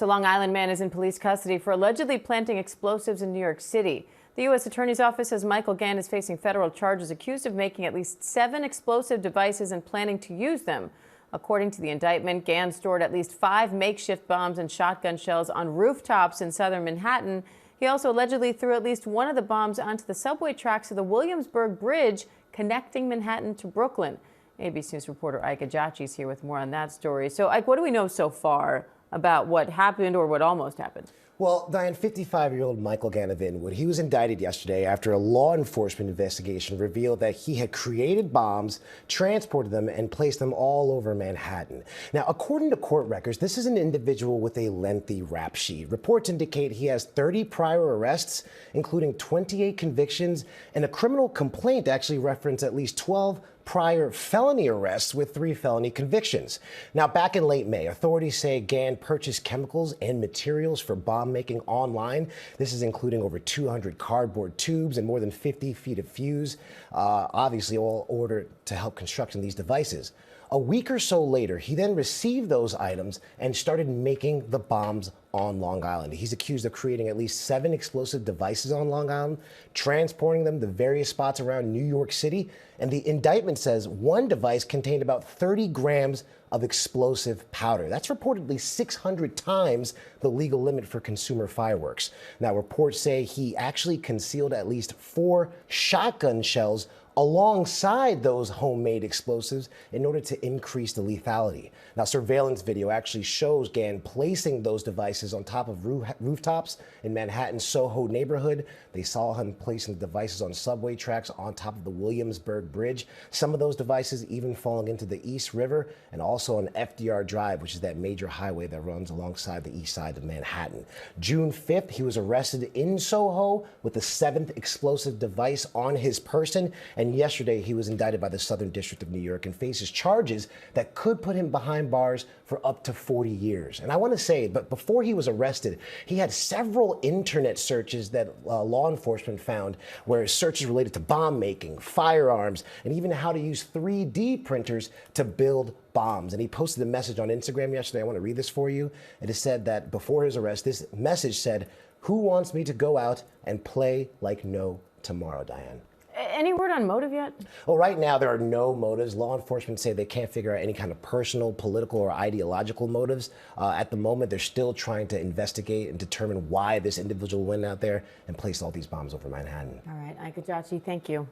A Long Island man is in police custody for allegedly planting explosives in New York City. The U.S. Attorney's Office says Michael Gann is facing federal charges accused of making at least 7 explosive devices and planning to use them. According to the indictment, Gann stored at least 5 makeshift bombs and shotgun shells on rooftops in southern Manhattan. He also allegedly threw at least one of the bombs onto the subway tracks of the Williamsburg Bridge connecting Manhattan to Brooklyn. ABC News reporter Ike Ejiochi is here with more on that story. So, Ike, what do we know so far about what happened or what almost happened? Well, Diane, 55-year-old Michael Gann of Inwood, he was indicted yesterday after a law enforcement investigation revealed that he had created bombs, transported them, and placed them all over Manhattan. Now, according to court records, this is an individual with a lengthy rap sheet. Reports indicate he has 30 prior arrests, including 28 convictions, and a criminal complaint actually referenced at least 12 prior felony arrests with 3 felony convictions. Now, back in late May, authorities say Gann purchased chemicals and materials for bomb making online. This is including over 200 cardboard tubes and more than 50 feet of fuse, obviously all ordered to help construction these devices. A week or so later, he then received those items and started making the bombs on Long Island. He's accused of creating at least 7 explosive devices on Long Island, transporting them to various spots around New York City. And the indictment says one device contained about 30 grams of explosive powder. That's reportedly 600 times the legal limit for consumer fireworks. Now, reports say he actually concealed at least 4 shotgun shells alongside those homemade explosives in order to increase the lethality. Now, surveillance video actually shows Gann placing those devices on top of rooftops in Manhattan's Soho neighborhood. They saw him placing the devices on subway tracks on top of the Williamsburg Bridge. Some of those devices even falling into the East River and also on FDR Drive, which is that major highway that runs alongside the east side of Manhattan. June 5th, he was arrested in Soho with the 7th explosive device on his person. And yesterday, he was indicted by the Southern District of New York and faces charges that could put him behind bars for up to 40 years. And I want to say, but before he was arrested, he had several internet searches that law enforcement found, where searches related to bomb making, firearms, and even how to use 3D printers to build bombs. And he posted a message on Instagram yesterday. I want to read this for you. It is said that before his arrest, this message said, "Who wants me to go out and play like no tomorrow, Diane?" Any word on motive yet? Well, right now there are no motives. Law enforcement say they can't figure out any kind of personal, political, or ideological motives. At the moment, they're still trying to investigate and determine why this individual went out there and placed all these bombs over Manhattan. All right, Ike Ejiochi, thank you.